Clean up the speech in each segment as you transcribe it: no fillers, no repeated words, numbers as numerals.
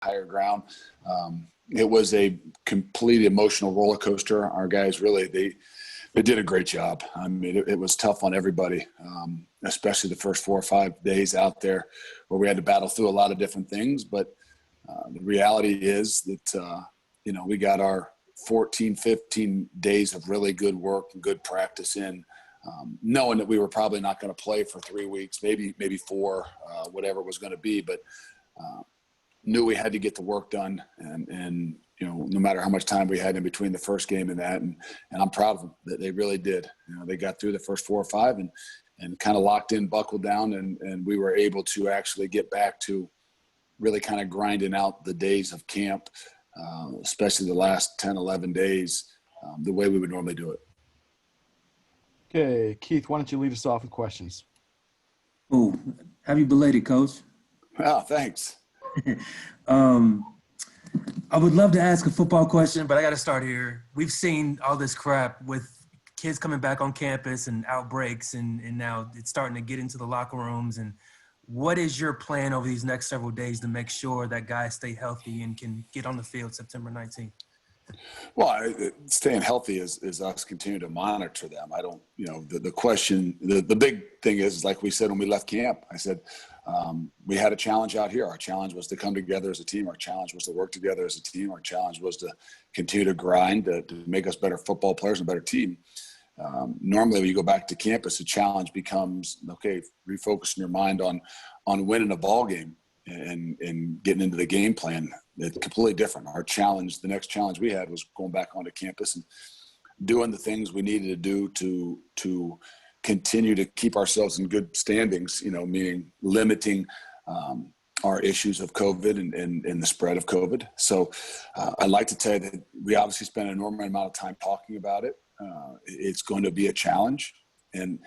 higher ground. It was a complete emotional roller coaster. Our guys really, they did a great job. I mean, it was tough on everybody, especially the first 4 or 5 days out there where we had to battle through a lot of different things. But the reality is that, we got our 14, 15 days of really good work and good practice in, knowing that we were probably not going to play for 3 weeks, maybe 4, whatever it was going to be. But knew we had to get the work done, and no matter how much time we had in between the first game and that, and I'm proud of them that they really did. They got through the first 4 or 5 and kind of locked in, buckled down, and we were able to actually get back to really kind of grinding out the days of camp, especially the last 10, 11 days, the way we would normally do it. Okay, Keith, why don't you lead us off with questions? Oh, happy belated, Coach. Oh, thanks. I would love to ask a football question, but I got to start here. We've seen all this crap with kids coming back on campus and outbreaks, and now it's starting to get into the locker rooms. And what is your plan over these next several days to make sure that guys stay healthy and can get on the field September 19th? Well, staying healthy is us continuing to monitor them. I don't, the question, the big thing is, like we said when we left camp, I said, we had a challenge out here. Our challenge was to come together as a team. Our challenge was to work together as a team. Our challenge was to continue to grind, to make us better football players and a better team. Normally when you go back to campus, the challenge becomes, okay, refocusing your mind on winning a ball game and getting into the game plan. It's completely different. Our challenge, the next challenge we had, was going back onto campus and doing the things we needed to do to continue to keep ourselves in good standings, meaning limiting our issues of COVID and the spread of COVID. So I'd like to tell you that we obviously spent an enormous amount of time talking about it. It's going to be a challenge. And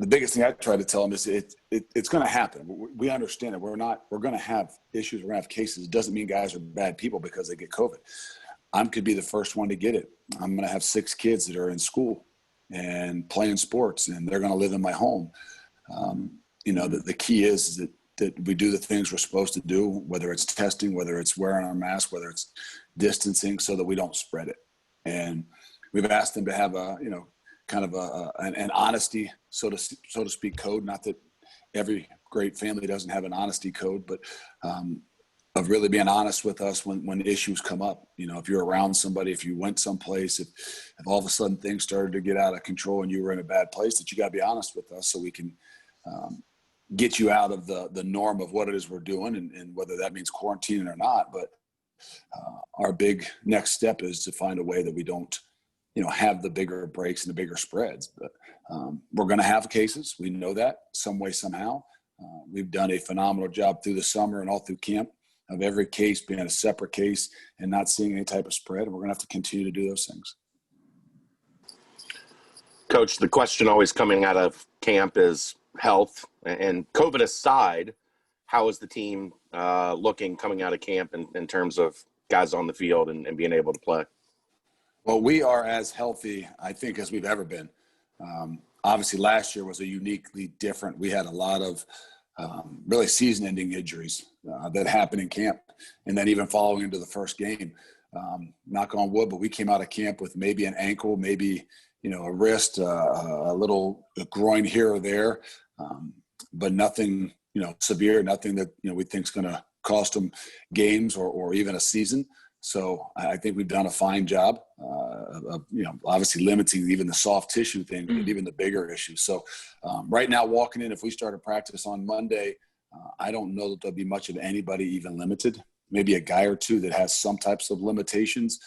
the biggest thing I try to tell them is it's going to happen. We understand it. We're going to have issues. We're going to have cases. It doesn't mean guys are bad people because they get COVID. I could be the first one to get it. I'm going to have 6 kids that are in school and playing sports, and they're going to live in my home. The key is that we do the things we're supposed to do, whether it's testing, whether it's wearing our mask, whether it's distancing, so that we don't spread it. And we've asked them to have an honesty, so to speak, code. Not that every great family doesn't have an honesty code, but of really being honest with us when issues come up. If you're around somebody, if you went someplace, if all of a sudden things started to get out of control and you were in a bad place, that you got to be honest with us so we can get you out of the norm of what it is we're doing, and whether that means quarantining or not. But our big next step is to find a way that we don't have the bigger breaks and the bigger spreads. But we're going to have cases. We know that some way, somehow. We've done a phenomenal job through the summer and all through camp of every case being a separate case and not seeing any type of spread. And we're going to have to continue to do those things. Coach, the question always coming out of camp is health. And COVID aside, how is the team looking coming out of camp in terms of guys on the field and being able to play? Well, we are as healthy, I think, as we've ever been. Obviously, last year was a uniquely different. We had a lot of really season-ending injuries that happened in camp, and then even following into the first game. Knock on wood, but we came out of camp with maybe an ankle, maybe a wrist, a groin here or there, but nothing severe, nothing that we think is going to cost them games or even a season. So I think we've done a fine job of obviously limiting even the soft tissue thing, but even the bigger issues. So right now, walking in, if we start a practice on Monday, I don't know that there'll be much of anybody even limited. Maybe a guy or two that has some types of limitations,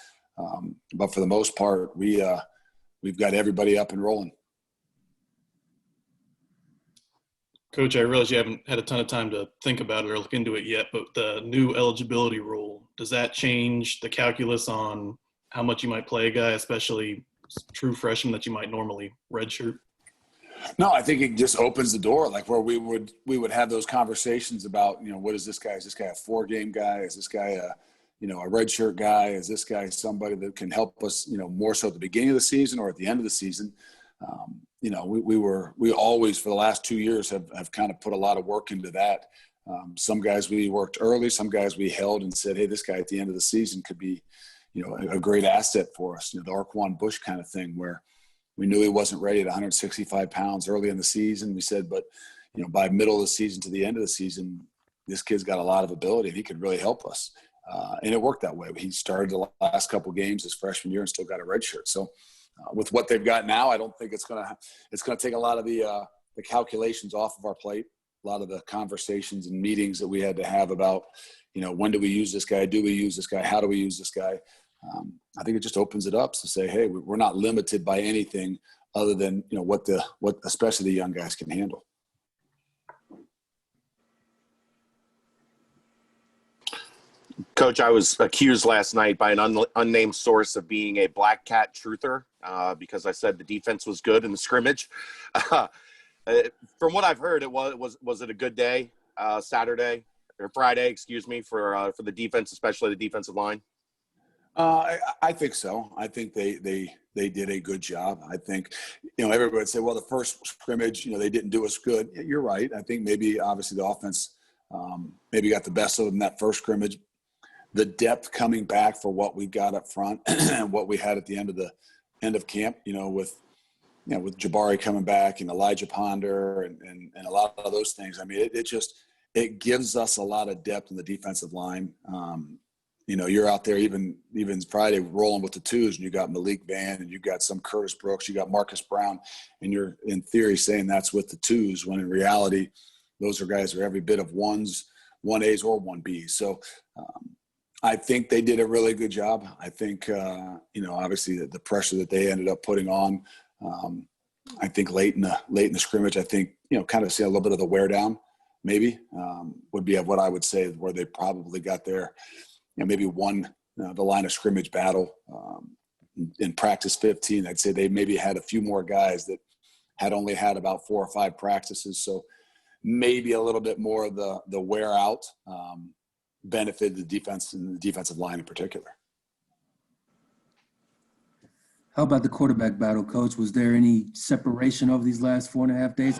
but for the most part, we've got everybody up and rolling. Coach, I realize you haven't had a ton of time to think about it or look into it yet, but the new eligibility rule, does that change the calculus on how much you might play a guy, especially true freshman that you might normally redshirt? No, I think it just opens the door, like where we would have those conversations about, what is this guy? Is this guy a 4-game guy? Is this guy a redshirt guy? Is this guy somebody that can help us, more so at the beginning of the season or at the end of the season? We always, for the last 2 years, have kind of put a lot of work into that. Some guys we worked early, some guys we held and said, hey, this guy at the end of the season could be, a great asset for us. The Arquan Bush kind of thing, where we knew he wasn't ready at 165 pounds early in the season. We said, but, by middle of the season to the end of the season, this kid's got a lot of ability and he could really help us. And it worked that way. He started the last couple of games his freshman year and still got a red shirt. So with what they've got now, I don't think it's going to take a lot of the calculations off of our plate. A lot of the conversations and meetings that we had to have about, when do we use this guy? Do we use this guy? How do we use this guy? I think it just opens it up to say, hey, we're not limited by anything other than, what especially the young guys can handle. Coach, I was accused last night by an unnamed source of being a black cat truther because I said the defense was good in the scrimmage. From what I've heard, was it a good day, Saturday or Friday, excuse me, for the defense, especially the defensive line? I think so. I think they did a good job. I think, everybody would say, well, the first scrimmage, they didn't do us good. You're right. I think maybe obviously the offense maybe got the best of them in that first scrimmage. The depth coming back for what we got up front and what we had at the end of camp, with Jabari coming back and Elijah Ponder and a lot of those things. I mean, it gives us a lot of depth in the defensive line. You're out there even Friday rolling with the twos, and you got Malik Van and you got some Curtis Brooks, you got Marcus Brown, and you're in theory saying that's with the twos, when in reality, those are guys who are every bit of ones, 1As or 1Bs. So I think they did a really good job. I think, obviously the pressure that they ended up putting on, I think late in the scrimmage, I think, kind of see a little bit of the wear down maybe would be what I would say where they probably got their, maybe won the line of scrimmage battle in practice 15. I'd say they maybe had a few more guys that had only had about 4 or 5 practices. So maybe a little bit more of the wear out benefited the defense and the defensive line in particular. How about the quarterback battle, Coach? Was there any separation over these last 4.5 days?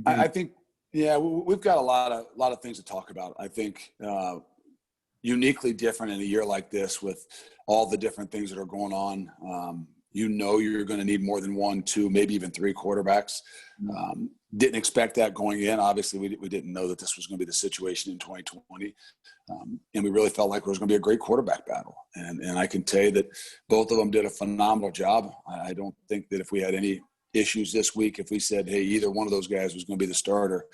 I think, we've got a lot of things to talk about. I think uniquely different in a year like this with all the different things that are going on. You're going to need more than 1, 2, maybe even 3 quarterbacks. Didn't expect that going in. Obviously, we didn't know that this was going to be the situation in 2020. And we really felt like it was going to be a great quarterback battle. And I can tell you that both of them did a phenomenal job. I don't think that if we had any issues this week, if we said, hey, either one of those guys was going to be the starter,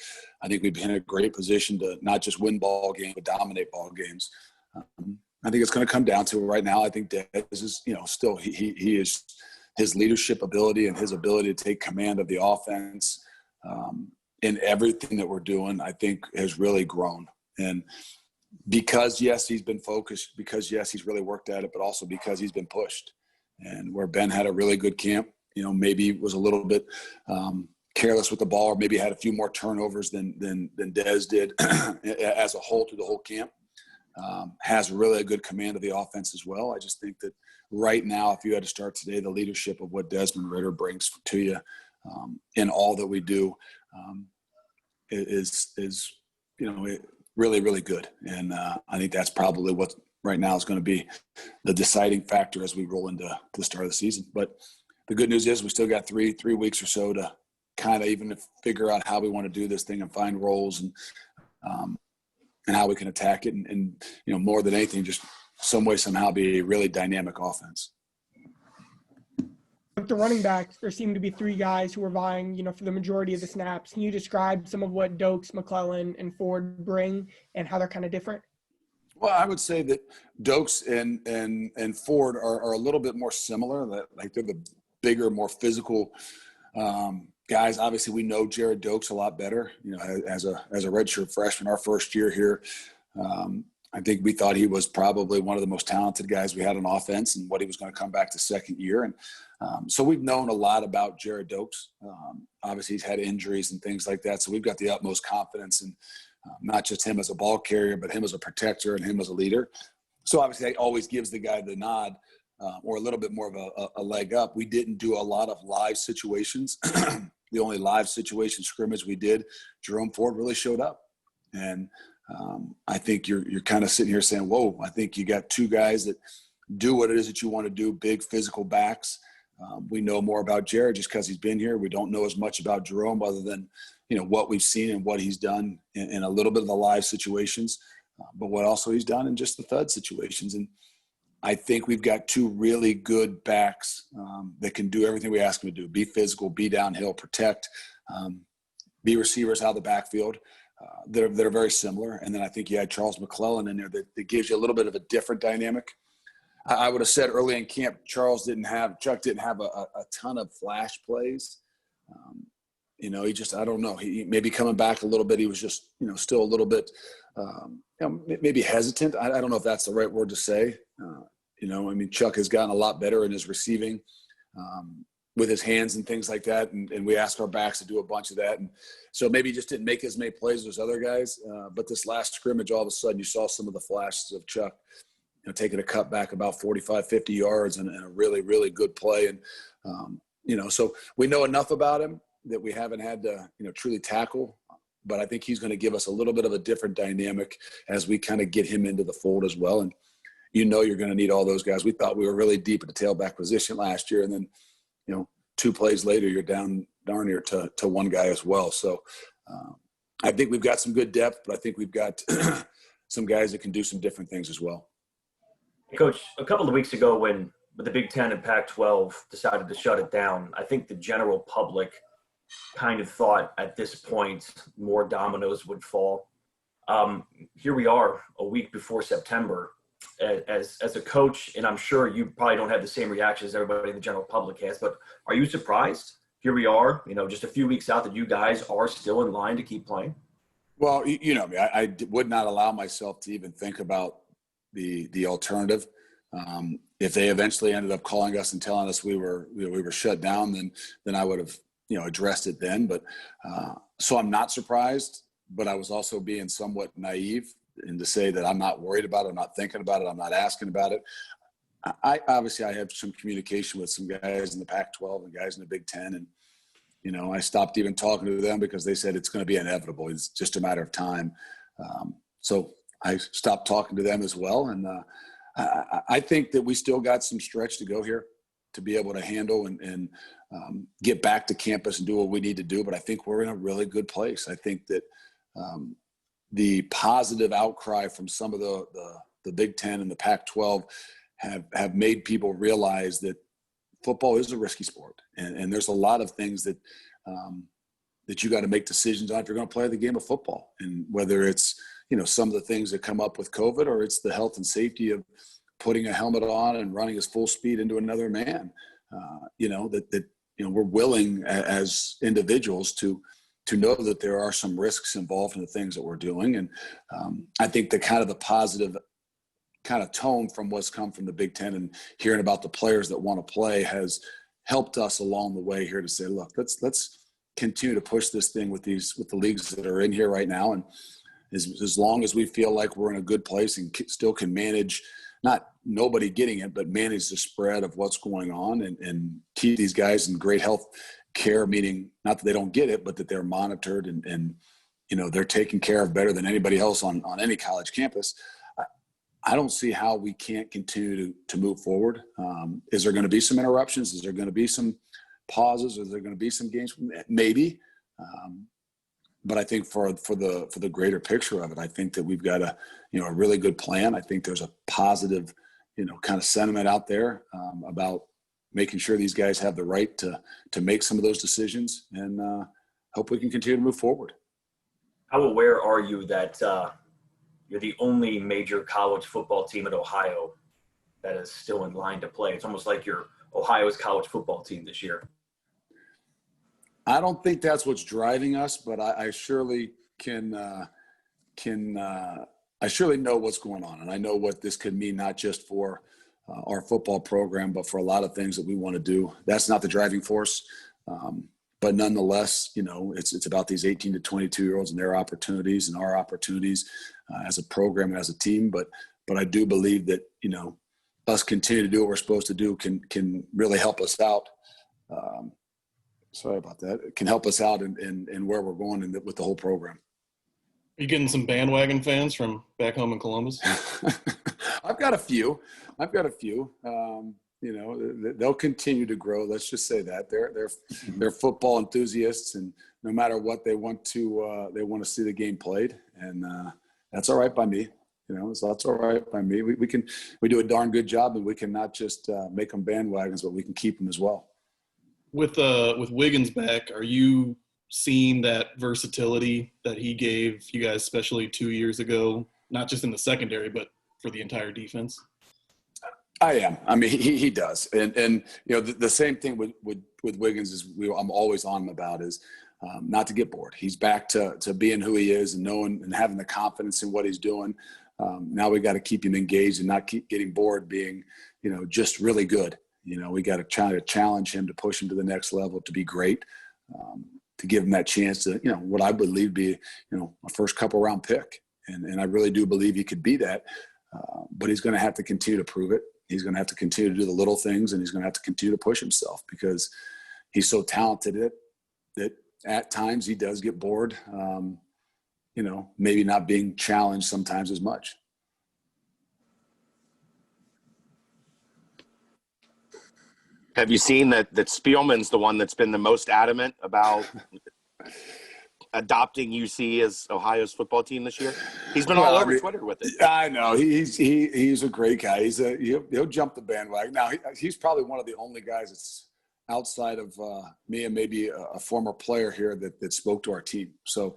I think we'd be in a great position to not just win ball games, but dominate ball games. I think it's going to come down to right now. I think Dez is, still he is his leadership ability and his ability to take command of the offense in everything that we're doing, I think has really grown. And because, yes, he's been focused, because, yes, he's really worked at it, but also because he's been pushed. And where Ben had a really good camp, maybe was a little bit careless with the ball, or maybe had a few more turnovers than Dez did as a whole through the whole camp. Has really a good command of the offense as well. I just think that right now, if you had to start today, the leadership of what Desmond Ridder brings to you in all that we do is really, really good. And I think that's probably what right now is going to be the deciding factor as we roll into the start of the season. But the good news is we still got three weeks or so to kind of even figure out how we want to do this thing and find roles and how we can attack it. And more than anything, just some way, somehow be a really dynamic offense. With the running backs, there seem to be 3 guys who are vying, for the majority of the snaps. Can you describe some of what Dokes, McClellan, and Ford bring and how they're kind of different? Well, I would say that Dokes and Ford are a little bit more similar. Like they're the bigger, more physical guys. Obviously, we know Jared Dokes a lot better. As a redshirt freshman, our first year here, I think we thought he was probably one of the most talented guys we had on offense, and what he was going to come back to second year. And so we've known a lot about Jared Dokes. Obviously, he's had injuries and things like that, so we've got the utmost confidence in not just him as a ball carrier, but him as a protector and him as a leader. So obviously, that always gives the guy the nod or a little bit more of a leg up. We didn't do a lot of live situations the only live situation scrimmage we did, Jerome Ford really showed up. And I think you're kind of sitting here saying, whoa, I think you got two guys that do what it is that you want to do, big physical backs. We know more about Jared just because he's been here. We don't know as much about Jerome other than, what we've seen and what he's done in a little bit of the live situations, but what also he's done in just the thud situations. And I think we've got two really good backs that can do everything we ask them to do, be physical, be downhill, protect, be receivers out of the backfield. That are very similar. And then I think you had Charles McClellan in there that gives you a little bit of a different dynamic. I would have said early in camp, Chuck didn't have a ton of flash plays. He just, I don't know, he maybe coming back a little bit. He was just, still a little bit, maybe hesitant. I don't know if that's the right word to say. Chuck has gotten a lot better in his receiving with his hands and things like that. And we asked our backs to do a bunch of that. And so maybe he just didn't make as many plays as other guys. But this last scrimmage, all of a sudden you saw some of the flashes of Chuck, taking a cut back about 45, 50 yards and a really, really good play. And, so we know enough about him that we haven't had to, truly tackle. But I think he's going to give us a little bit of a different dynamic as we kind of get him into the fold as well. And, you're going to need all those guys. We thought we were really deep at the tailback position last year. And then, 2 plays later, you're down darn near to one guy as well. So I think we've got some good depth, but I think we've got some guys that can do some different things as well. Coach, a couple of weeks ago when the Big Ten and Pac-12 decided to shut it down, I think the general public kind of thought at this point more dominoes would fall. Here we are a week before September. As a coach, and I'm sure you probably don't have the same reaction as everybody in the general public has, but are you surprised? Here we are, just a few weeks out that you guys are still in line to keep playing? Well, I would not allow myself to even think about the alternative. If they eventually ended up calling us and telling us we were shut down, then I would have addressed it then. But so I'm not surprised, but I was also being somewhat naive. And to say that I'm not worried about it, I'm not thinking about it, I'm not asking about it. I obviously have some communication with some guys in the Pac-12 and guys in the Big Ten. And, I stopped even talking to them because they said it's going to be inevitable. It's just a matter of time. So I stopped talking to them as well. And I think that we still got some stretch to go here to be able to handle and get back to campus and do what we need to do. But I think we're in a really good place. I think that the positive outcry from some of the Big Ten and the Pac-12 have made people realize that football is a risky sport. And there's a lot of things that you got to make decisions on if you're going to play the game of football. And whether it's, some of the things that come up with COVID or it's the health and safety of putting a helmet on and running as full speed into another man, we're willing as individuals to know that there are some risks involved in the things that we're doing. And I think the positive kind of tone from what's come from the Big Ten and hearing about the players that want to play has helped us along the way here to say, look, let's continue to push this thing with the leagues that are in here right now. And as long as we feel like we're in a good place and still can manage, not nobody getting it, but manage the spread of what's going on and keep these guys in great health care, meaning not that they don't get it, but that they're monitored and they're taken care of better than anybody else on any college campus. I don't see how we can't continue to move forward. Is there going to be some interruptions? Is there going to be some pauses? Is there going to be some games? Maybe. But I think for the greater picture of it, I think that we've got a really good plan. I think there's a positive, kind of sentiment out there about making sure these guys have the right to make some of those decisions, and hope we can continue to move forward. How aware are you that you're the only major college football team in Ohio that is still in line to play? It's almost like you're Ohio's college football team this year. I don't think that's what's driving us, but I surely I surely know what's going on, and I know what this could mean, not just for our football program, but for a lot of things that we want to do. That's not the driving force. But nonetheless, it's about these 18 to 22-year-olds and their opportunities and our opportunities as a program and as a team. But I do believe that, us continue to do what we're supposed to do can really help us out sorry about that. It can help us out in where we're going with the whole program. Are you getting some bandwagon fans from back home in Columbus? I've got a few. You know, they'll continue to grow. Let's just say that they're football enthusiasts, and no matter what, they want to see the game played, and that's all right by me. You know, so that's all right by me. We do a darn good job, and we can not just make them bandwagons, but we can keep them as well. With Wiggins back, are you seeing that versatility that he gave you guys, especially 2 years ago, not just in the secondary, but for the entire defense? I am. I mean, he does, and you know the same thing with Wiggins is I'm always on him about is not to get bored. He's back to being who he is and knowing and having the confidence in what he's doing. Now we got to keep him engaged and not keep getting bored being, you know, just really good. You know, we got to try to challenge him to push him to the next level to be great, to give him that chance to, you know, what I believe be, you know, a first couple round pick. And I really do believe he could be that. But he's going to have to continue to prove it. He's going to have to continue to do the little things, and he's going to have to continue to push himself because he's so talented that at times he does get bored, you know, maybe not being challenged sometimes as much. Have you seen that Spielman's the one that's been the most adamant about adopting UC as Ohio's football team this year? He's been all over Twitter with it. I know he's a great guy. He'll jump the bandwagon. Now he's probably one of the only guys that's outside of me and maybe a former player here that spoke to our team. So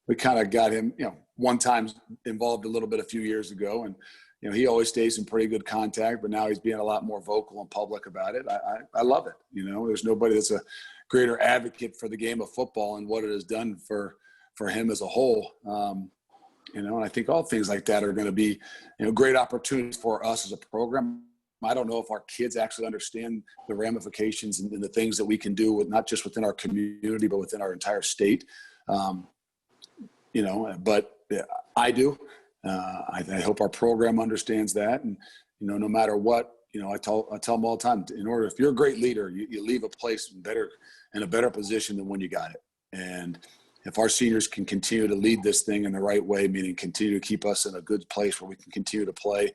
we kind of got him, you know, one time involved a little bit a few years ago, and you know he always stays in pretty good contact. But now he's being a lot more vocal and public about it. I love it. You know, there's nobody that's a greater advocate for the game of football and what it has done for him as a whole. You know, and I think all things like that are going to be, you know, great opportunities for us as a program. I don't know if our kids actually understand the ramifications and the things that we can do with not just within our community, but within our entire state. You know, but I do. I hope our program understands that. And, you know, no matter what, you know, I tell them all the time, if you're a great leader, you leave a place in a better position than when you got it. And if our seniors can continue to lead this thing in the right way, meaning continue to keep us in a good place where we can continue to play,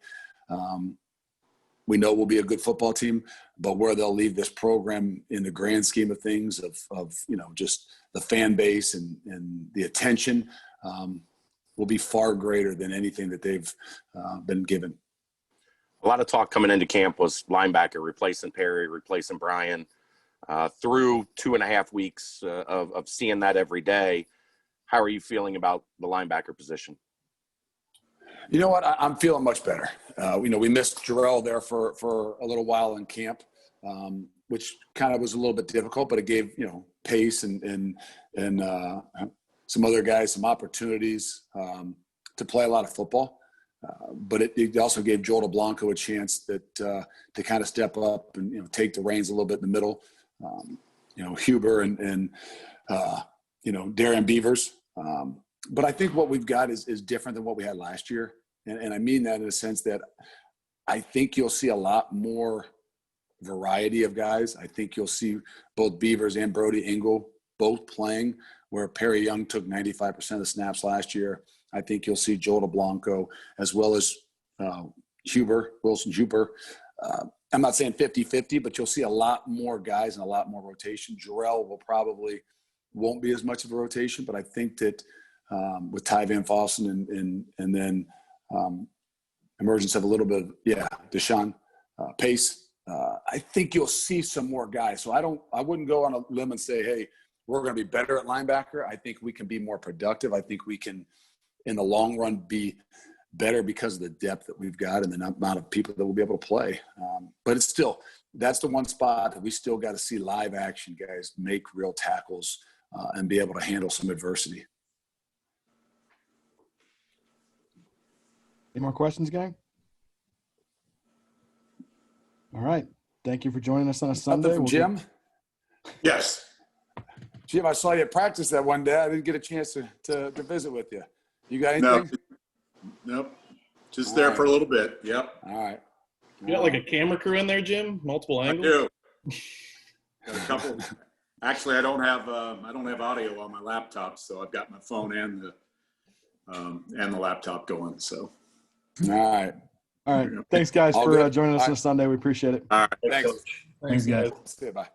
we know we'll be a good football team, but where they'll leave this program in the grand scheme of things of you know, just the fan base and the attention will be far greater than anything that they've been given. A lot of talk coming into camp was linebacker, replacing Perry, replacing Brian. Through 2.5 weeks of seeing that every day, how are you feeling about the linebacker position? You know what? I'm feeling much better. You know, we missed Jarrell there for a little while in camp, which kind of was a little bit difficult, but it gave, you know, Pace and some other guys some opportunities to play a lot of football. But it also gave Joel DeBlanco a chance to kind of step up and, you know, take the reins a little bit in the middle. You know, Huber and you know, Darren Beavers. But I think what we've got is different than what we had last year. And I mean that in a sense that I think you'll see a lot more variety of guys. I think you'll see both Beavers and Brody Engel both playing, where Perry Young took 95% of the snaps last year. I think you'll see Joel DeBlanco as well as Wilson Huber. I'm not saying 50-50, but you'll see a lot more guys and a lot more rotation. Jarrell won't be as much of a rotation, but I think that with Ty Van Fossen and then emergence of a little bit of, Deshaun Pace, I think you'll see some more guys. So I wouldn't go on a limb and say, hey, we're going to be better at linebacker. I think we can be more productive. I think we can, in the long run, be better because of the depth that we've got and the amount of people that will be able to play. But it's still, that's the one spot that we still got to see live action guys make real tackles and be able to handle some adversity. Any more questions, gang? All right. Thank you for joining us on a Sunday. From Jim? Yes. Jim, I saw you at practice that one day. I didn't get a chance to visit with you. You got anything? Nope. Just there for a little bit. Yep. All right. You got like a camera crew in there, Jim? Multiple angles? I do. Got a couple. Actually, I don't have audio on my laptop, so I've got my phone and the laptop going. So. All right. All right. Thanks, guys, All for good. joining us All on right. Sunday. We appreciate it. All right. Thanks, Thanks. Coach. Thanks, guys. See you. Bye.